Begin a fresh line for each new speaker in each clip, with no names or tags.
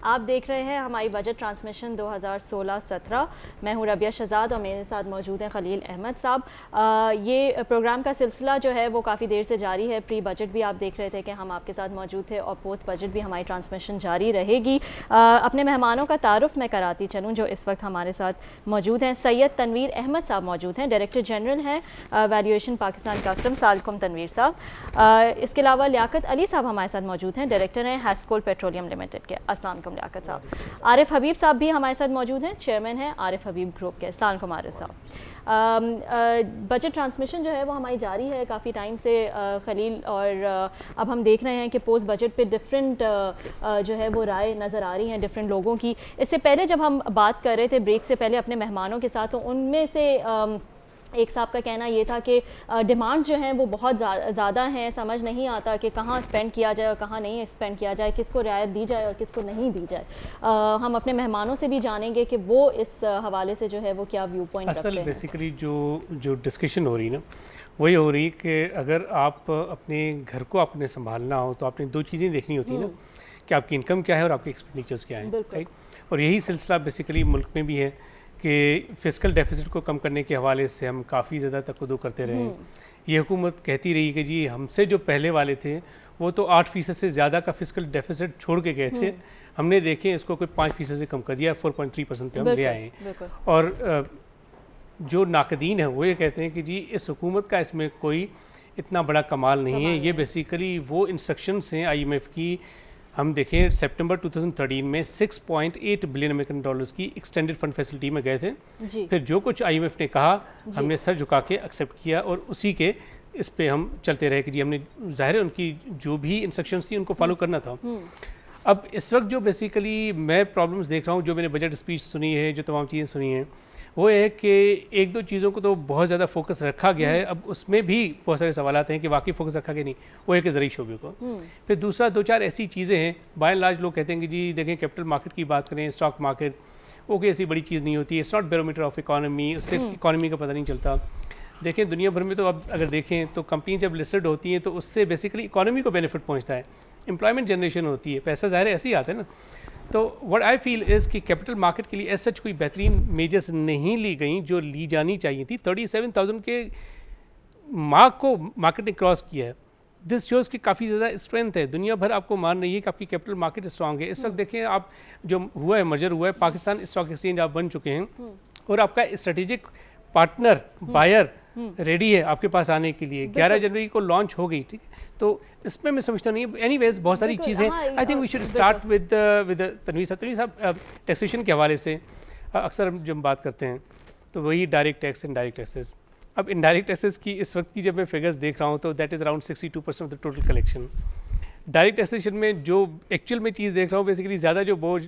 आप देख रहे हैं हमारी बजट ट्रांसमिशन 2016-17। मैं हूं रबिया शहजाद और मेरे साथ मौजूद हैं खलील अहमद साहब। ये प्रोग्राम का सिलसिला जो है वो काफ़ी देर से जारी है। प्री बजट भी आप देख रहे थे कि हम आपके साथ मौजूद थे और पोस्ट बजट भी हमारी ट्रांसमिशन जारी रहेगी। अपने मेहमानों का तारुफ मैं कराती चलूँ जो इस वक्त हमारे साथ मौजूद हैं। सैयद तनवीर अहमद साहब मौजूद हैं, डायरेक्टर जनरल हैं वैल्यूएशन पाकिस्तान कस्टम्स। सलाम तनवीर साहब। इसके अलावा लियाकत अली साहब हमारे साथ मौजूद हैं, डायरेक्टर हैं हैस्कोल पेट्रोलियम लिमिटेड के। अस्सलाम वालेकुम लियाकत साहब। आरिफ हबीब साहब भी हमारे साथ मौजूद हैं, चेयरमैन हैं आरिफ हबीब ग्रुप के। अस्सलाम वालेकुम आरिफ साहब। बजट ट्रांसमिशन जो है वो हमारी जारी है काफ़ी टाइम से खलील, और अब हम देख रहे हैं कि पोस्ट बजट पे डिफरेंट जो है वो राय नज़र आ रही हैं डिफरेंट लोगों की। इससे पहले जब हम बात कर रहे थे ब्रेक से पहले अपने मेहमानों के साथ, तो उनमें से एक साहब का कहना ये था कि डिमांड्स जो हैं वो बहुत ज़्यादा हैं, समझ नहीं आता कि कहाँ स्पेंड किया जाए और कहाँ नहीं स्पेंड किया जाए, किसको रियायत दी जाए और किसको नहीं दी जाए। हम अपने मेहमानों से भी जानेंगे कि वो इस हवाले से जो है वो क्या व्यू पॉइंट रखते हैं।
असल बेसिकली जो डिस्कशन हो रही ना वही हो रही कि अगर आप अपने घर को आपने संभालना हो तो आपने दो चीज़ें देखनी होती हैं ना, कि आपकी इनकम क्या है और आपके एक्सपेंडिचर्स क्या हैं, राइट। और यही सिलसिला बेसिकली मुल्क में भी है कि फ़िस्कल डेफिसिट को कम करने के हवाले से हम काफ़ी ज़्यादा तकद्दो करते रहे। ये हुकूमत कहती रही कि जी हमसे जो पहले वाले थे वो तो 8% से ज़्यादा का फ़िस्कल डेफिसिट छोड़ के गए थे, हमने देखें इसको कोई 5% से कम कर दिया, 4.3% पे हम ले आए हैं। और जो नाकदीन है वो ये कहते हैं कि जी इस हुकूमत का इसमें कोई इतना बड़ा कमाल नहीं है। ये बेसिकली वो इंस्ट्रक्शंस हैं IMF की। हम देखें सितंबर 2013 में 6.8 बिलियन अमेरिकन डॉलर्स की एक्सटेंडेड फंड फैसिलिटी में गए थे। फिर जो कुछ IMF ने कहा हमने सर झुका के एक्सेप्ट किया और उसी के इस पे हम चलते रहे कि जी हमने ज़ाहिर है उनकी जो भी इंस्ट्रक्शंस थी उनको फॉलो करना था। अब इस वक्त जो बेसिकली मैं प्रॉब्लम्स देख रहा हूँ, जो मैंने बजट स्पीच सुनी है, जो तमाम चीज़ें सुनी हैं, वो है कि एक दो चीज़ों को तो बहुत ज़्यादा फोकस रखा गया है। अब उसमें भी बहुत सारे सवालात हैं कि वाकई फोकस रखा गया नहीं, वो है कि ज़रूरी शोबे को। फिर दूसरा दो चार ऐसी चीज़ें हैं, बाय एंड लार्ज लोग कहते हैं कि जी देखें कैपिटल मार्केट की बात करें, स्टॉक मार्केट, वो कोई ऐसी बड़ी चीज़ नहीं होती है, it's not barometer of economy, उससे इकॉनमी का पता नहीं चलता। देखें दुनिया भर में तो अब अगर देखें तो कंपनी जब लिस्टेड होती हैं तो उससे बेसिकली इकॉनमी को बेनिफिट पहुँचता है, एम्प्लॉयमेंट जनरेशन होती है, पैसा ज़ाहिर ऐसे ही आता है ना। तो व्हाट आई फील इज़ कि कैपिटल मार्केट के लिए एज सच कोई बेहतरीन मेजर्स नहीं ली गई जो ली जानी चाहिए थी। 37,000 के मार्क को मार्केट ने क्रॉस किया है। दिस शोज़ की काफ़ी ज़्यादा स्ट्रेंथ है, दुनिया भर आपको मान रही है कि आपकी कैपिटल मार्केट स्ट्रॉन्ग है। इस वक्त देखें आप जो हुआ है मर्जर हुआ है, पाकिस्तान स्टॉक एक्सचेंज आप बन चुके हैं और आपका स्ट्रेटेजिक पार्टनर बायर रेडी है आपके पास आने के लिए। 11 जनवरी को लॉन्च हो गई, ठीक है। तो इसमें मैं समझता नहीं, एनीवेज बहुत सारी चीज़ें। I think we should start with Tanveer साहब। टैक्सेशन के हवाले से अक्सर हम जब बात करते हैं तो वही डायरेक्ट टैक्स, इनडायरेक्ट टैक्सेस। अब इनडायरेक्ट टैक्सेस की इस वक्त की जब मैं फिगर्स देख रहा हूँ तो that is around 62% of the total collection. Direct taxation में जो एक्चुअल में चीज़ देख रहा हूँ बेसिकली ज़्यादा जो बोझ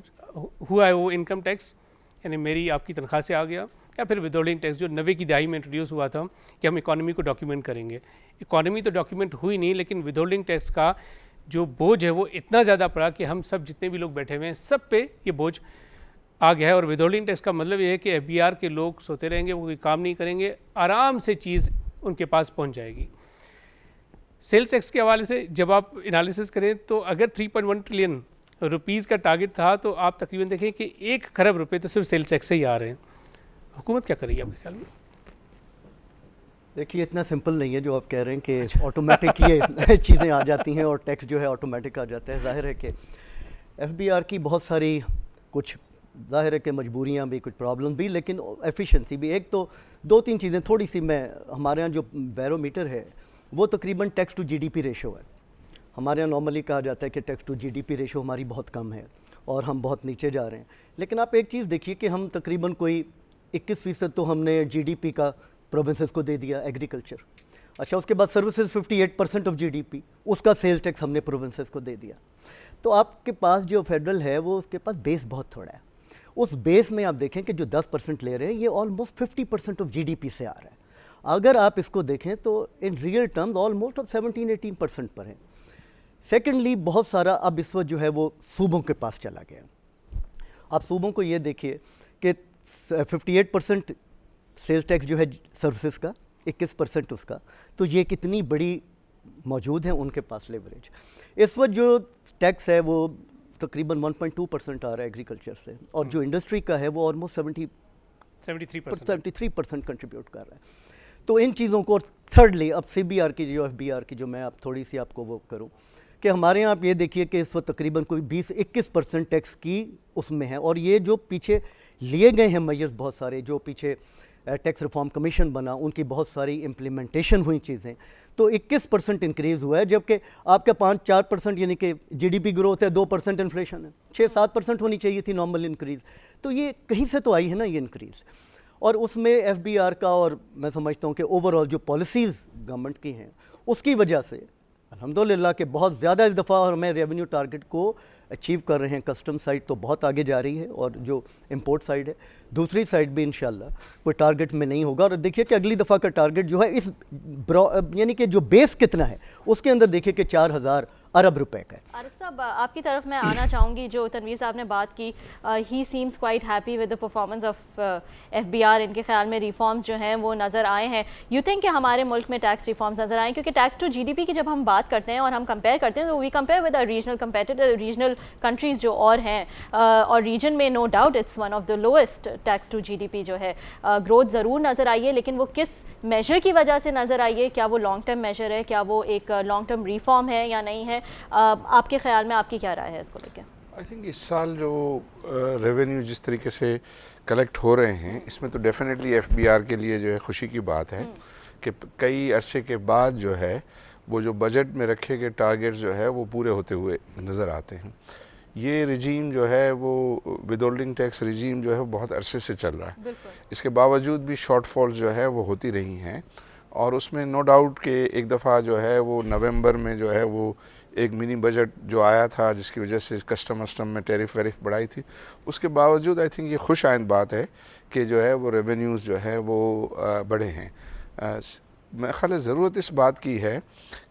हुआ है वो इनकम टैक्स, यानी मेरी आपकी तनख्वाह से आ गया, या फिर विदहोल्डिंग टैक्स जो 90 की दहाई में इंट्रोड्यूस हुआ था कि हम इकॉनमी को डॉक्यूमेंट करेंगे। इकॉनमी तो डॉक्यूमेंट हुई नहीं, लेकिन विदहोल्डिंग टैक्स का जो बोझ है वो इतना ज़्यादा पड़ा कि हम सब जितने भी लोग बैठे हुए हैं सब पे ये बोझ आ गया है। और विदहोल्डिंग टैक्स का मतलब ये है कि FBR के लोग सोते रहेंगे, वो कोई काम नहीं करेंगे, आराम से चीज़ उनके पास पहुँच जाएगी। सेल्स टैक्स के हवाले से जब आप एनालिसिस करें तो अगर 3.1 ट्रिलियन रुपीज़ का टारगेट था तो आप तकरीबन देखें कि 1 खरब रुपये तो सिर्फ सेल्स टैक्स से ही आ रहे हैं। हुकूमत क्या कर रही है आपके ख्याल में?
देखिए इतना सिंपल नहीं है जो आप कह रहे हैं कि ऑटोमेटिक ये चीज़ें आ जाती हैं और टैक्स जो है ऑटोमेटिक आ जाता है। ज़ाहिर है कि FBR की बहुत सारी कुछ ज़ाहिर है कि मजबूरियाँ भी, कुछ प्रॉब्लम भी, लेकिन एफिशिएंसी भी। एक तो दो तीन चीज़ें थोड़ी सी मैं, हमारे यहाँ जो बैरोमीटर है वो तकरीबन टैक्स टू GDP रेशो है। हमारे यहाँ नॉर्मली कहा जाता है कि टैक्स टू GDP रेशो हमारी बहुत कम है और हम बहुत नीचे जा रहे हैं। लेकिन आप एक चीज़ देखिए कि हम तकरीबन कोई 21% तो हमने GDP का प्रोविंसेस को दे दिया, एग्रीकल्चर। अच्छा, उसके बाद सर्विसेज 58% ऑफ GDP, उसका सेल्स टैक्स हमने प्रोविंसेस को दे दिया। तो आपके पास जो फेडरल है वो उसके पास बेस बहुत थोड़ा है। उस बेस में आप देखें कि जो 10% ले रहे हैं ये ऑलमोस्ट 50% ऑफ GDP से आ रहा है। अगर आप इसको देखें तो इन रियल टर्म्स ऑलमोस्ट अब 17-18% पर है। सेकेंडली बहुत सारा अब इस वक्त जो है वो सूबों के पास चला गया। आप सूबों को ये देखिए कि 58% सेल्स टैक्स जो है सर्विसेज का, 21% उसका, तो ये कितनी बड़ी मौजूद है उनके पास लेवरेज। इस वक्त जो टैक्स है वो तकरीबन 1.2% आ रहा है एग्रीकल्चर से, और जो इंडस्ट्री का है वो ऑलमोस्ट 73% कंट्रीब्यूट कर रहा है। तो इन चीज़ों को, थर्डली अब CBR की जो FBR की जो मैं आप थोड़ी सी आपको वो करूँ कि हमारे यहाँ आप ये देखिए कि इस वक्त तकरीबन कोई 20-21% टैक्स की उसमें है, और ये जो पीछे लिए गए हैं मेजर्स बहुत सारे, जो पीछे टैक्स रिफॉर्म कमीशन बना, उनकी बहुत सारी इम्प्लीमेंटेशन हुई चीज़ें, तो 21% इंक्रीज़ हुआ है, जबकि आपका 5-4% यानी कि GDP ग्रोथ है, 2% इन्फ्लेशन है, 6-7% होनी चाहिए थी नॉर्मल इंक्रीज़। तो ये कहीं से तो आई है ना ये इंक्रीज़, और उसमें FBR का, और मैं समझता हूँ कि ओवरऑल जो पॉलिसीज़ गवर्नमेंट की हैं उसकी वजह से अल्हम्दुलिल्लाह कि बहुत ज़्यादा इस दफ़ा हमें रेवेन्यू टारगेट को अचीव कर रहे हैं। कस्टम साइड तो बहुत आगे जा रही है, और जो इंपोर्ट साइड है, दूसरी साइड भी इंशाल्लाह कोई टारगेट में नहीं होगा। और देखिए कि अगली दफ़ा का टारगेट जो है इस यानी कि जो बेस कितना है उसके अंदर देखिए कि 4,000 अरब रुपए का है।
आरिफ साहब, आपकी तरफ मैं आना चाहूँगी। जो तनवीर साहब ने बात की, ही seems quite happy with the performance of FBR। इनके ख्याल में रिफॉर्म्स जो हैं वो नज़र आए हैं। यू थिंक कि हमारे मुल्क में टैक्स रिफॉर्म्स नज़र आए? क्योंकि टैक्स टू GDP की जब हम बात करते हैं और हम कंपेयर करते हैं, तो we compare with regional countries जो और हैं, और रीजन में no doubt it's one of the lowest tax to GDP जो है। ग्रोथ ज़रूर नज़र आई है, लेकिन वो किस मेजर की वजह से नज़र आई है? क्या वो लॉन्ग टर्म मेजर है? क्या वो एक लॉन्ग टर्म रिफॉर्म है या नहीं है? आपके ख्याल में आपकी क्या राय है इसको लेकर?
आई थिंक इस साल जो रेवेन्यू जिस तरीके से कलेक्ट हो रहे हैं, इसमें तो डेफिनेटली FBR के लिए जो है खुशी की बात है कि कई अरसे के बाद जो है वो जो बजट में रखे गए टारगेट जो है वो पूरे होते हुए नज़र आते हैं। ये रिजीम जो है वो विदहोल्डिंग टैक्स रिजीम जो है बहुत अरसे से चल रहा है, इसके बावजूद भी शॉर्टफॉल जो है वो होती रही हैं, और उसमें नो डाउट कि एक दफ़ा जो है वो नवंबर में जो है वो एक मिनी बजट जो आया था जिसकी वजह से कस्टम में टैरिफ वेरिफ बढ़ाई थी, उसके बावजूद आई थिंक ये खुश आइंद बात है कि जो है वो रेवेन्यूज़ जो है वो बढ़े हैं। मेरे ख्याल ज़रूरत इस बात की है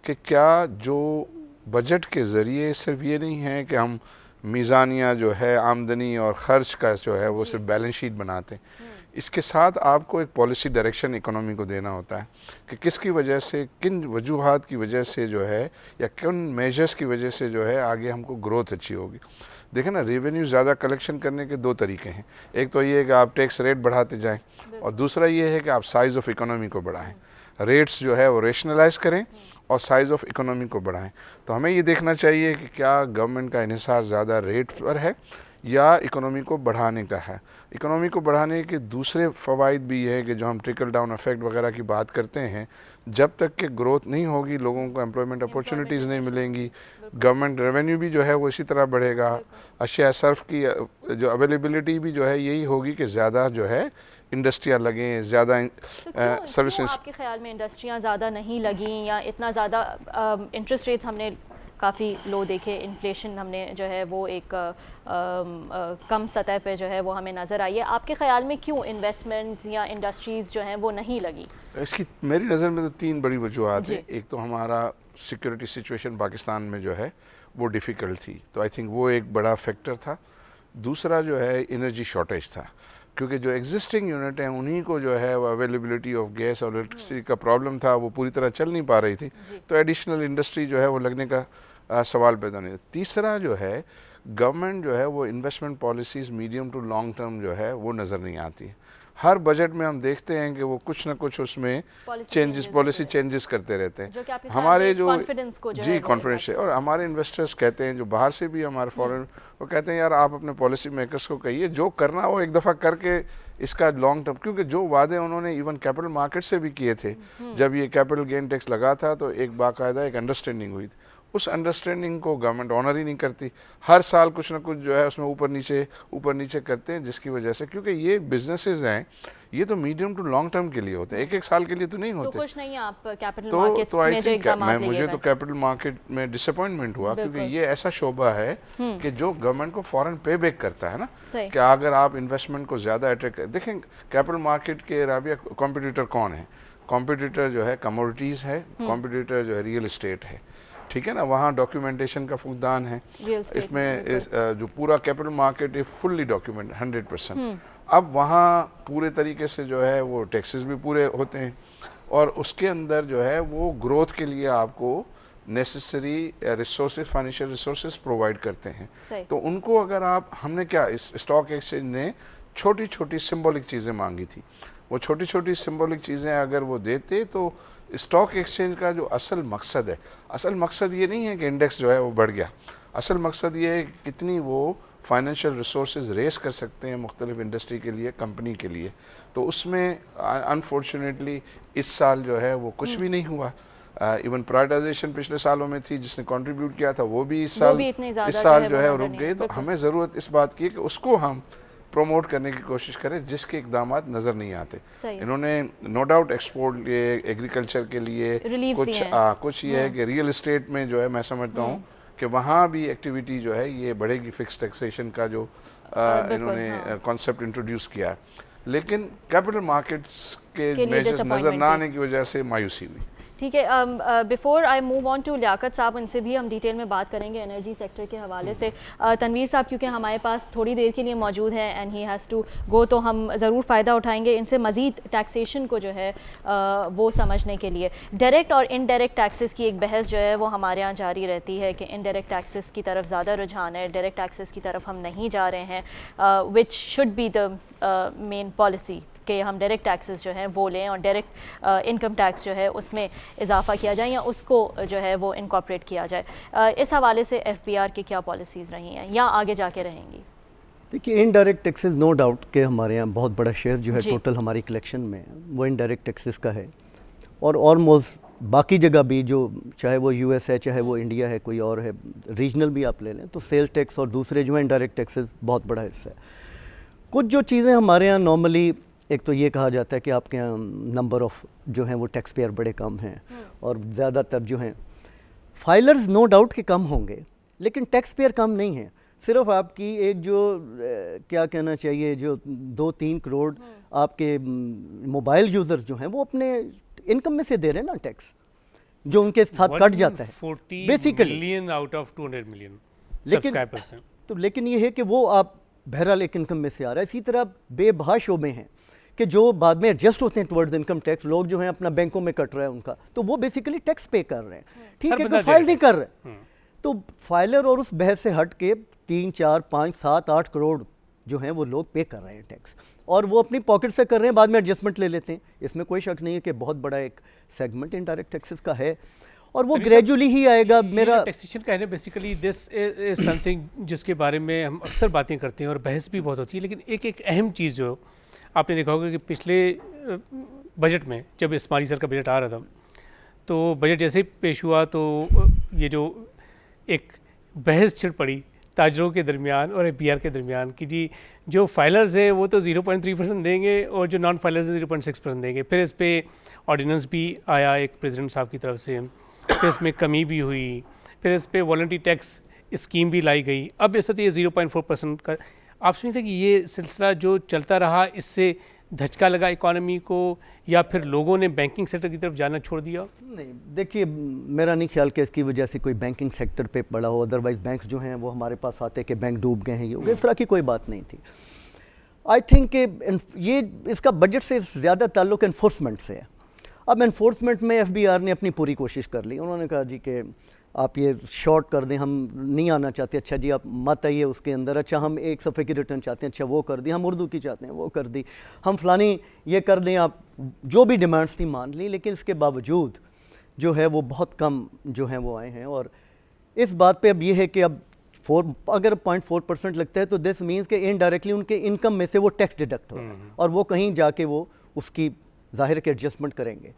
कि क्या जो बजट के ज़रिए सिर्फ ये नहीं है कि हम मीज़ानिया जो है आमदनी और ख़र्च का जो है वो सिर्फ बैलेंस शीट बनाते हैं, इसके साथ आपको एक पॉलिसी डायरेक्शन इकोनॉमी को देना होता है कि किसकी वजह से, किन वजूहात की वजह से जो है या किन मेजर्स की वजह से जो है आगे हमको ग्रोथ अच्छी होगी। देखें ना, रेवेन्यू ज़्यादा कलेक्शन करने के दो तरीके हैं। एक तो ये है कि आप टैक्स रेट बढ़ाते जाएं, और दूसरा ये है कि आप साइज़ ऑफ इकोनॉमी को बढ़ाएं। रेट्स जो है वो रेशनलाइज करें और साइज़ ऑफ इकोनॉमी को बढ़ाएं। तो हमें ये देखना चाहिए कि क्या गवर्नमेंट का इन्हिसार ज़्यादा रेट पर है या इकोनॉमी को बढ़ाने का है। इकोनॉमी को बढ़ाने के दूसरे फ़वाइद भी ये है कि जो हम ट्रिकल डाउन इफेक्ट वगैरह की बात करते हैं, जब तक कि ग्रोथ नहीं होगी, लोगों को एम्प्लॉयमेंट अपॉर्चुनिटीज़ नहीं मिलेंगी, गवर्नमेंट रेवेन्यू भी जो है वो इसी तरह बढ़ेगा, अशिया सर्फ की जो अवेलेबिलिटी भी जो है यही होगी कि ज़्यादा जो है इंडस्ट्रियाँ लगें, ज़्यादा सर्विसेज।
आपके ख्याल में इंडस्ट्रियाँ ज़्यादा नहीं लगीं या इतना ज़्यादा इंटरेस्ट रेट्स हमने काफ़ी लो देखे, इन्फ्लेशन हमने जो है वो एक कम सतह पे जो है वो हमें नज़र आई है? आपके ख़्याल में क्यों इन्वेस्टमेंट्स या इंडस्ट्रीज़ जो हैं वो नहीं लगी?
इसकी मेरी नज़र में तो तीन बड़ी वजूहत हैं। एक तो हमारा सिक्योरिटी सिचुएशन पाकिस्तान में जो है वो डिफ़िकल्ट थी, तो आई थिंक वो एक बड़ा फैक्टर था। दूसरा जो है एनर्जी शॉर्टेज था, क्योंकि जो एग्जिस्टिंग यूनिट हैं उन्हीं को जो है वो अवेलेबिलिटी ऑफ गैस और इलेक्ट्रिसिटी का प्रॉब्लम था, वो पूरी तरह चल नहीं पा रही थी, तो एडिशनल इंडस्ट्री जो है वो लगने का सवाल पैदा नहीं। तीसरा जो है गवर्नमेंट जो है वो investment policies medium to long term जो है वो नज़र नहीं आती। हर बजट में हम देखते हैं कि वो कुछ ना कुछ उसमें पॉलिसी चेंजेस करते रहते हैं। हमारे जो जी कॉन्फिडेंस है, और हमारे इन्वेस्टर्स कहते हैं जो बाहर से भी हमारे फॉरेन, वो कहते हैं यार आप अपने पॉलिसी मेकर्स को कहिए जो करना हो एक दफ़ा करके इसका लॉन्ग टर्म, क्योंकि जो वादे उन्होंने इवन कैपिटल मार्केट से भी किए थे, जब ये कैपिटल गेन टैक्स लगा था तो एक बाकायदा एक अंडरस्टैंडिंग हुई थी, उस अंडरस्टैंडिंग को गवर्नमेंट ऑनर ही नहीं करती। हर साल कुछ ना कुछ जो है उसमें ऊपर नीचे करते हैं, जिसकी वजह से, क्योंकि ये बिजनेसेस हैं ये तो मीडियम टू लॉन्ग टर्म के लिए होते हैं, एक एक साल के लिए तो नहीं होते।
तो खुश नहीं है आप कैपिटल मार्केट्स में जो इक़दाम लिए गए?
मुझे तो कैपिटल मार्केट में डिसअपॉइंटमेंट हुआ, क्योंकि ये ऐसा शोबा है कि जो गवर्नमेंट को फॉरेन पे बैक करता है ना, कि अगर आप इन्वेस्टमेंट को ज़्यादा अट्रैक्ट देखें कैपिटल मार्केट के राबिया कॉम्पिटिटर कौन है? कॉम्पिटिटर जो है कमोडिटीज़ है, कॉम्पिटिटर जो है रियल इस्टेट है, ठीक है ना, वहाँ डॉक्यूमेंटेशन का फुकदान है। इसमें जो पूरा कैपिटल मार्केट है फुल्ली डॉक्यूमेंट 100%। अब वहाँ पूरे तरीके से जो है वो टैक्सेस भी पूरे होते हैं, और उसके अंदर जो है वो ग्रोथ के लिए आपको necessary resources, financial resources provide करते हैं।
सही।
तो उनको अगर आप, हमने क्या, इस स्टॉक एक्सचेंज ने छोटी छोटी सिंबॉलिक चीज़ें मांगी थी, वो छोटी छोटी सिंबॉलिक चीज़ें अगर वो देते तो स्टॉक एक्सचेंज का जो असल मकसद है, असल मकसद ये नहीं है कि इंडेक्स जो है वो बढ़ गया, असल मकसद ये है कि कितनी वो फाइनेंशियल रिसोर्सेज रेस कर सकते हैं मुख्तलिफ इंडस्ट्री के लिए, कंपनी के लिए। तो उसमें अनफॉर्चुनेटली इस साल जो है वो कुछ भी नहीं हुआ। इवन प्राइवेटाइजेशन पिछले सालों में थी जिसने कंट्रीब्यूट किया था, वो भी इस साल जो है रुक गई। तो हमें ज़रूरत इस बात की है कि उसको हम प्रमोट करने की कोशिश करें जिसके इकदामात नज़र नहीं आते। इन्होंने नो डाउट एक्सपोर्ट एग्रीकल्चर के लिए कुछ ये है कि रियल इस्टेट में जो है मैं समझता हूँ कि वहाँ भी एक्टिविटी जो है ये बढ़ेगी, फिक्स टैक्सेशन का जो इन्होंने कॉन्सेप्ट इंट्रोड्यूस किया, लेकिन कैपिटल मार्केट्स के मेजर्स नज़र ना आने की वजह से मायूसी हुई।
ठीक है, before I move on to Liaquat साहब, उनसे भी हम डिटेल में बात करेंगे एनर्जी सेक्टर के हवाले से। तनवीर साहब क्योंकि हमारे पास थोड़ी देर के लिए मौजूद है and he has to go, तो हम ज़रूर फ़ायदा उठाएंगे इनसे मज़ीद टैक्सेशन को जो है वो समझने के लिए। डायरेक्ट और इनडायरेक्ट टैक्सेस की एक बहस जो है वो हमारे यहाँ जारी रहती है कि इनडायरेक्ट टैक्सेस की तरफ ज़्यादा रुझान है, डायरेक्ट टैक्सेस की तरफ हम नहीं जा रहे हैं, which should be the main policy कि हम डायरेक्ट टैक्सेस जो हैं वो लें और डायरेक्ट इनकम टैक्स जो है उसमें इजाफा किया जाए या उसको जो है वो इनकॉर्पोरेट किया जाए। इस हवाले से एफबीआर की क्या पॉलिसीज़ रही हैं या आगे जाके रहेंगी?
देखिए, इनडायरेक्ट टैक्सेस नो डाउट कि हमारे यहाँ बहुत बड़ा शेयर जो है टोटल हमारी कलेक्शन में वो इनडायरेक्ट टैक्सेस का है, और ऑलमोस्ट बाकी जगह भी जो चाहे वो यूएस है चाहे वो इंडिया है कोई और है, रीजनल भी आप ले लें तो सेल्स टैक्स और दूसरे जो है इनडायरेक्ट टैक्सेस बहुत बड़ा हिस्सा है। कुछ जो चीज़ें हमारे यहाँ नॉर्मली, एक तो ये कहा जाता है कि आपके यहाँ नंबर ऑफ़ जो हैं वो टैक्स पेयर बड़े कम हैं और ज़्यादातर जो हैं फाइलर्स नो डाउट के कम होंगे, लेकिन टैक्स पेयर कम नहीं है। सिर्फ आपकी एक जो क्या कहना चाहिए जो 2-3 करोड़ आपके मोबाइल यूज़र्स जो हैं वो अपने इनकम में से दे रहे हैं ना टैक्स, जो उनके साथ कट जाता है basically
million out of 200 million
subscribers हैं। तो लेकिन ये है कि वो आप बहरहाल एक इनकम में से आ रहा है। इसी तरह बेबहा शोबे हैं कि जो बाद में एडजस्ट होते हैं टुवर्ड्स इनकम टैक्स, लोग जो हैं अपना बैंकों में कट रहे हैं उनका, तो वो बेसिकली टैक्स पे कर रहे हैं, ठीक है, कोई फाइल नहीं कर रहे। तो फाइलर और उस बहस से हट के 3, 4, 5, 7, 8 करोड़ जो हैं वो लोग पे कर रहे हैं टैक्स, और वो अपनी पॉकेट से कर रहे हैं, बाद में एडजस्टमेंट ले लेते हैं। इसमें कोई शक नहीं है कि बहुत बड़ा एक सेगमेंट इनडायरेक्ट टैक्सेस का है और वो ग्रेजुअली ही आएगा। मेरा
टैक्सेशन का है ना, बेसिकली दिस इज समथिंग जिसके बारे में हम अक्सर बातें करते हैं और बहस भी बहुत होती है, लेकिन एक अहम चीज़ जो आपने देखा होगा कि पिछले बजट में जब इस्माइली सर का बजट आ रहा था तो बजट जैसे ही पेश हुआ तो ये जो एक बहस छिड़ पड़ी ताजरों के दरमियान और एफबीआर के दरमियान कि जी जो फाइलर्स हैं वो तो 0.3% देंगे और जो नॉन फाइलर्स हैं 0.6% देंगे। फिर इस पर ऑर्डिनेंस भी आया एक प्रेसिडेंट साहब की तरफ से, फिर इसमें कमी भी हुई, फिर इस पर वॉलंटरी टैक्स स्कीम भी लाई गई। अब इस वक्त ये 0.4% का, आप समझते कि ये सिलसिला जो चलता रहा इससे धचका लगा इकॉनमी को या फिर लोगों ने बैंकिंग सेक्टर की तरफ जाना छोड़ दिया?
नहीं, देखिए मेरा नहीं ख्याल कि इसकी वजह से कोई बैंकिंग सेक्टर पे पड़ा हो, अदरवाइज़ बैंक्स जो हैं वो हमारे पास आते कि बैंक डूब गए हैं, ये इस तरह की कोई बात नहीं थी। आई थिंक कि ये इसका बजट से ज़्यादा ताल्लुक इन्फोर्समेंट से है। अब इन्फोर्समेंट में एफबीआर ने अपनी पूरी कोशिश कर ली। उन्होंने कहा जी कि आप ये शॉर्ट कर दें, हम नहीं आना चाहते, अच्छा जी आप मत आइए उसके अंदर, अच्छा हम एक सफ़े की रिटर्न चाहते हैं, अच्छा वो कर दी, हम उर्दू की चाहते हैं वो कर दी, हम फलानी ये कर दें, आप जो भी डिमांड्स थी मान ली, लेकिन इसके बावजूद जो है वो बहुत कम जो हैं वो आए हैं। और इस बात पे अब ये है कि अब अगर 0.4% लगता है तो दिस मीन्स कि इनडायरेक्टली उनके इनकम में से वो टैक्स डिडक्ट हो रहा है और वो कहीं जाके वो उसकी ज़ाहिर के एडजस्टमेंट करेंगे।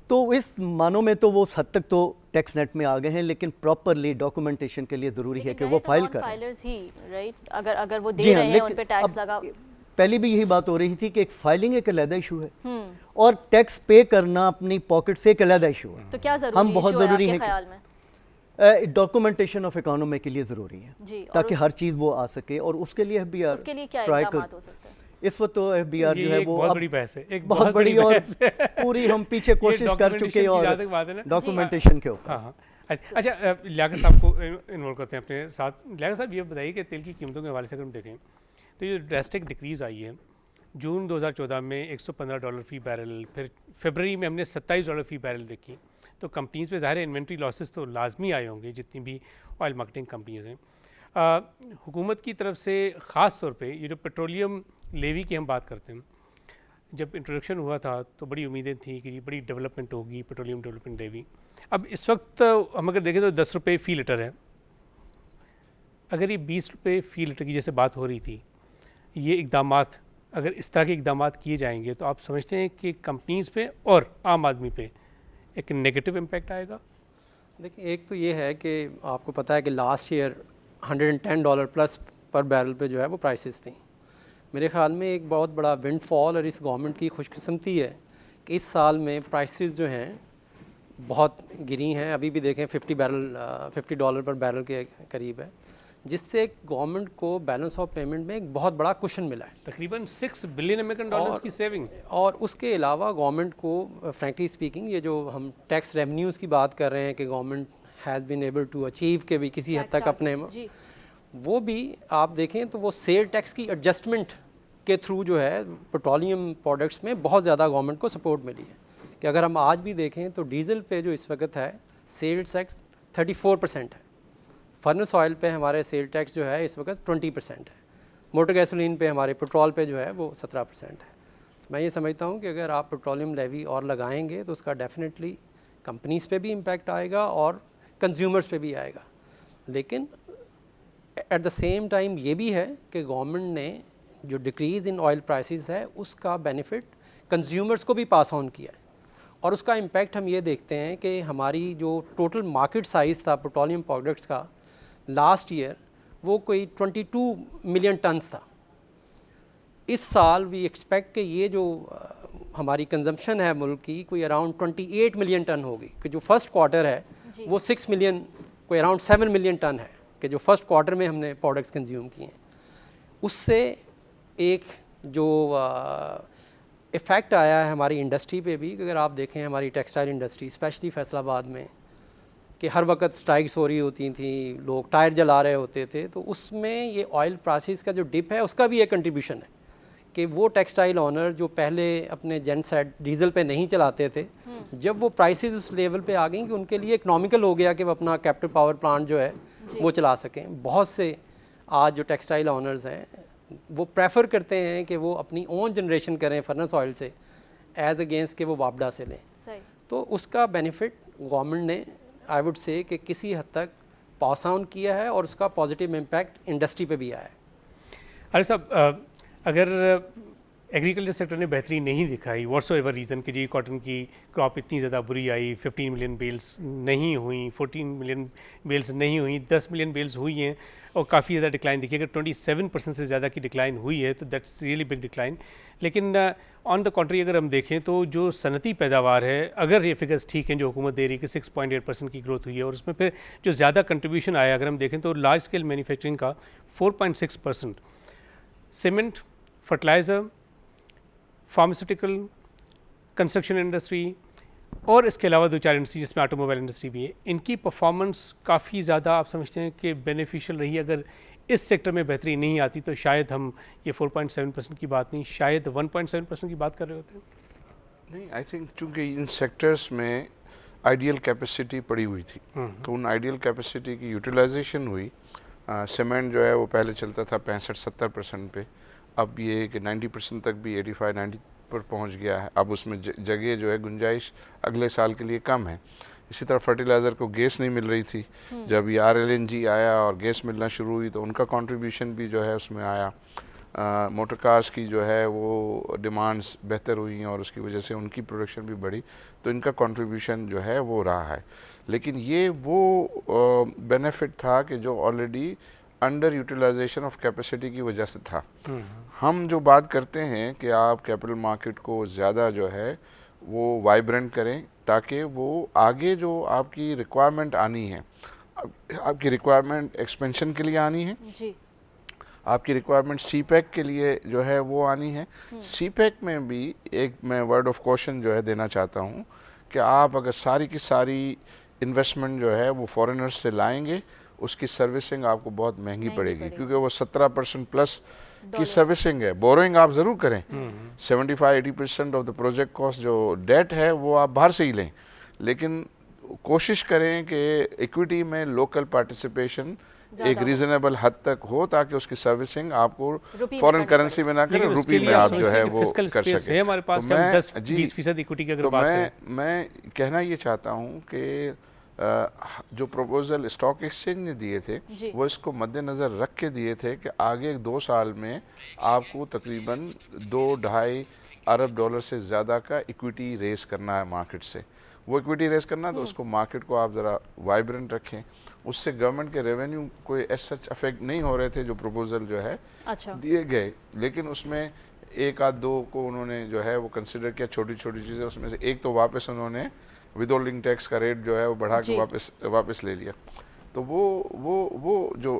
तो इस मानों में तो वो हद तक तो टैक्स नेट में आ गए हैं, लेकिन प्रॉपरली डॉक्यूमेंटेशन के लिए ज़रूरी है कि वो फाइल करें।
फाइलर्स ही राइट, अगर वो दे रहे हैं उन पे टैक्स लगा।
पहले भी यही बात हो रही थी कि एक फाइलिंग एक अलग इशू है और टैक्स पे करना अपनी पॉकेट से एक अलग इशू है।
तो क्या ज़रूरी
हम बहुत ज़रूरी है
ख्याल में
डॉक्यूमेंटेशन ऑफ इकोनॉमी के लिए ज़रूरी है ताकि हर चीज़ वो आ सके, और उसके लिए एफबीआर
उसके लिए क्या इक़दाम हो सकते हैं?
इस वक्त तो एफबीआर जो है वो
बहुत बड़ी बहस है, एक
बहुत बड़ी और पूरी हम पीछे कोशिश कर चुके और डॉक्यूमेंटेशन के ऊपर।
हाँ, अच्छा लियाकत साहब को इन्वॉल्व करते हैं अपने साथ। लियाकत साहब ये बताइए कि तेल की कीमतों के हवाले से अगर हम देखें तो ये ड्रास्टिक डिक्रीज़ आई है। जून 2014 में $115 फ़ी बैरल, फिर फरवरी में हमने $27 फ़ी बैरल देखी, तो कंपनीज़ पे ज़ाहिर है इन्वेंट्री लॉसेस तो लाजमी आए होंगे जितनी भी ऑयल मार्केटिंग कंपनीज़ हैं। हुकूमत की तरफ से ख़ास तौर पे ये जो पेट्रोलियम लेवी की हम बात करते हैं, जब इंट्रोडक्शन हुआ था तो बड़ी उम्मीदें थी कि बड़ी डेवलपमेंट होगी पेट्रोलियम डेवलपमेंट लेवी। अब इस वक्त हम अगर देखें तो 10 रुपये फ़ी लीटर है। अगर ये 20 रुपये फ़ी लीटर की जैसे बात हो रही थी, ये इक़दामात अगर इस तरह के इक़दामात किए जाएंगे तो आप समझते हैं कि कंपनीज़ पे और आम आदमी पे एक नेगेटिव इम्पैक्ट आएगा?
देखिए, एक तो ये है कि आपको पता है कि लास्ट ईयर $110 प्लस पर बैरल पे जो है वो प्राइसेस थी। मेरे ख्याल में एक बहुत बड़ा विंडफॉल और इस गवर्नमेंट की खुशकिस्मती है कि इस साल में प्राइसेस जो हैं बहुत गिरी हैं। अभी भी देखें $50 पर बैरल के करीब है, जिससे गवर्नमेंट को बैलेंस ऑफ पेमेंट में एक बहुत बड़ा कुशन मिला है,
तकरीबन $6 बिलियन की सेविंग।
और उसके अलावा गवर्नमेंट को फ्रैंकली स्पीकिंग ये जो हम टैक्स रेवेन्यूज़ की बात कर रहे हैं कि government has been able to achieve के भी किसी हद तक अपने, वो भी आप देखें तो वो सेल टैक्स की एडजस्टमेंट के थ्रू जो है पेट्रोलियम प्रोडक्ट्स में बहुत ज़्यादा गवर्नमेंट को सपोर्ट मिली है। कि अगर हम आज भी देखें तो डीज़ल पे जो इस वक्त है सेल टैक्स 34% है, फर्नेस ऑयल पे हमारे सेल टैक्स जो है इस वक्त 20% है, मोटर गैसोलीन पे हमारे पेट्रोल पे जो है वो 17% है। तो मैं ये समझता हूँ कि अगर आप पेट्रोलियम लेवी और लगाएंगे तो उसका डेफिनेटली कंपनीज़ पे भी इम्पैक्ट आएगा और कंज्यूमर्स पे भी आएगा। लेकिन एट द सेम टाइम ये भी है कि गवर्नमेंट ने जो डिक्रीज़ इन ऑयल प्राइसेस है उसका बेनिफिट कंज्यूमर्स को भी पास ऑन किया है, और उसका इम्पैक्ट हम ये देखते हैं कि हमारी जो टोटल मार्केट साइज़ था पेट्रोलियम प्रोडक्ट्स का लास्ट ईयर वो कोई 22 मिलियन टन्स था। इस साल वी एक्सपेक्ट कि ये जो हमारी कंजम्पशन है मुल्क की कोई अराउंड 28 मिलियन टन होगी, कि जो फर्स्ट क्वार्टर है वो 6 मिलियन कोई अराउंड 7 मिलियन टन है कि जो फर्स्ट क्वार्टर में हमने प्रोडक्ट्स कंज्यूम किए हैं। उससे एक जो इफ़ेक्ट आया है हमारी इंडस्ट्री पे भी, कि अगर आप देखें हमारी टेक्सटाइल इंडस्ट्री स्पेशली फैसलाबाद में कि हर वक्त स्ट्राइक्स हो रही होती थी, लोग टायर जला रहे होते थे, तो उसमें ये ऑयल प्राइसेस का जो डिप है उसका भी एक कंट्रीब्यूशन है कि वो टेक्सटाइल ऑनर जो पहले अपने जेनसेट डीजल पे नहीं चलाते थे, जब वो प्राइसेस उस लेवल पे आ गई कि उनके लिए इकोनॉमिकल हो गया कि वो अपना कैप्टिव पावर प्लांट जो है वो चला सकें। बहुत से आज जो टेक्सटाइल ऑनर्स हैं वो प्रेफर करते हैं कि वो अपनी ओन जनरेशन करें फर्नेस ऑयल से एज अगेंस्ट कि वो वापडा से लें। तो उसका बेनिफिट गवर्नमेंट ने आई वुड से कि किसी हद तक पास ऑन किया है और उसका पॉजिटिव इम्पैक्ट इंडस्ट्री पे भी आया है।
अरे साहब, अगर एग्रीकल्चर सेक्टर ने बेहतरी नहीं दिखाई व्हाट्सो एवर रीज़न कि जी कॉटन की क्रॉप इतनी ज़्यादा बुरी आई, 15 मिलियन बेल्स नहीं हुई, 14 मिलियन बेल्स नहीं हुई, 10 मिलियन बेल्स हुई हैं और काफ़ी ज़्यादा डिक्लाइन देखिए। अगर 27% से ज़्यादा की डिक्लाइन हुई है तो दैट्स रियली बिग डिक्लाइन। लेकिन ऑन द कॉन्ट्री अगर हम देखें तो जो सनती पैदावार है, अगर ये फिगर्स ठीक हैं जो हुकूमत दे रही है कि 6.8% की ग्रोथ हुई है, और उसमें फिर जो ज़्यादा कंट्रीब्यूशन आया अगर हम देखें तो लार्ज स्केल मैन्युफैक्चरिंग का 4.6%, cement, fertiliser, pharmaceutical, construction industry और इसके अलावा 2-4 इंडस्ट्री जिसमें ऑटोमोबाइल इंडस्ट्री भी है, इनकी परफॉर्मेंस काफ़ी ज़्यादा आप समझते हैं कि बेनिफिशियल रही। अगर इस सेक्टर में बेहतरी नहीं आती तो शायद हम ये 4.7% की बात नहीं, शायद 1.7% की बात कर रहे होते हैं।
नहीं, आई थिंक चूँकि इन सेक्टर्स में आइडियल कैपेसिटी पड़ी हुई थी तो उन आइडियल कैपेसिटी की यूटिलाइजेशन हुई। सीमेंट जो है वो पहले चलता था 65-70% पे, अब ये कि 90% तक भी 85-90 पर पहुंच गया है। अब उसमें जगह जो है गुंजाइश अगले साल के लिए कम है। इसी तरह फर्टिलाइज़र को गैस नहीं मिल रही थी, जब ये RLNG आया और गैस मिलना शुरू हुई तो उनका कंट्रीब्यूशन भी जो है उसमें आया। मोटर कार्स की जो है वो डिमांड्स बेहतर हुई और उसकी वजह से उनकी प्रोडक्शन भी बढ़ी, तो इनका कंट्रीब्यूशन जो है वो रहा है। लेकिन ये वो बेनिफिट था कि जो already under utilization of capacity की वजह से था। हम जो बात करते हैं कि आप कैपिटल मार्केट को ज़्यादा जो है वो वाइब्रेंट करें ताकि वो आगे जो आपकी रिक्वायरमेंट आनी है, आपकी रिक्वायरमेंट एक्सपेंशन के लिए आनी है जी, आपकी रिक्वायरमेंट CPEC के लिए जो है वो आनी है। CPEC में भी एक मैं वर्ड ऑफ कॉशन जो है देना चाहता हूँ कि आप अगर सारी की सारी इन्वेस्टमेंट जो है वो फॉरेनर्स से लाएंगे, उसकी सर्विसिंग आपको बहुत महंगी पड़ेगी क्योंकि वो 17% प्लस की सर्विसिंग है। बोरोइंग आप ज़रूर करें, 75-80% ऑफ द प्रोजेक्ट कॉस्ट जो डेट है वो आप बाहर से ही लें, लेकिन कोशिश करें कि इक्विटी में लोकल पार्टिसिपेशन एक रीजनेबल हद तक हो ताकि उसकी सर्विसिंग आपको फॉरेन करेंसी में ना करें, रुपी में आप जो है वो कर सकें।
हमारे पास 10-20% इक्विटी की अगर बात करें,
मैं कहना ये चाहता हूँ कि जो प्रपोजल स्टॉक एक्सचेंज ने दिए थे वो इसको मद्देनज़र रख के दिए थे कि आगे 2 साल में आपको तकरीबन 2-2.5 अरब डॉलर से ज़्यादा का इक्विटी रेस करना है मार्केट से। वो इक्विटी रेस करना तो उसको मार्केट को आप ज़रा वाइब्रेंट रखें, उससे गवर्नमेंट के रेवेन्यू कोई ऐसा सच अफेक्ट नहीं हो रहे थे जो प्रपोजल जो है दिए गए, लेकिन उसमें 1-2 को उन्होंने जो है वो कंसिडर किया, छोटी छोटी चीज़ें। उसमें से एक तो वापस उन्होंने विदहोल्डिंग टैक्स का रेट जो है वो बढ़ा के वापस ले लिया। तो वो जो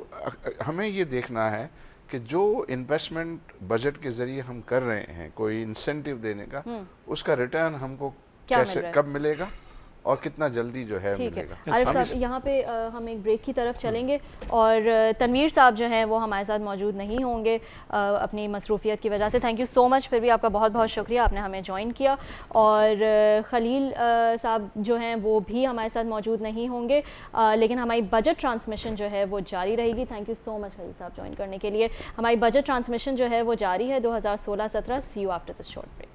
हमें ये देखना है कि जो इन्वेस्टमेंट बजट के ज़रिए हम कर रहे हैं कोई इंसेंटिव देने का, उसका रिटर्न हमको कैसे कब मिलेगा और कितना जल्दी जो है मिलेगा।
आरिफ साहब, यहाँ पे हम एक ब्रेक की तरफ चलेंगे और तनवीर साहब जो हैं वो हमारे साथ मौजूद नहीं होंगे अपनी मसरूफियत की वजह से। थैंक यू सो मच, फिर भी आपका बहुत बहुत शुक्रिया, आपने हमें ज्वाइन किया। और खलील साहब जो हैं वो भी हमारे साथ मौजूद नहीं होंगे, लेकिन हमारी बजट ट्रांसमिशन जो है वो जारी रहेगी। Thank you so much Khalil साहब ज्वाइन करने के लिए। हमारी बजट ट्रांसमिशन जो है वो जारी है 2016-17। See you after this short break.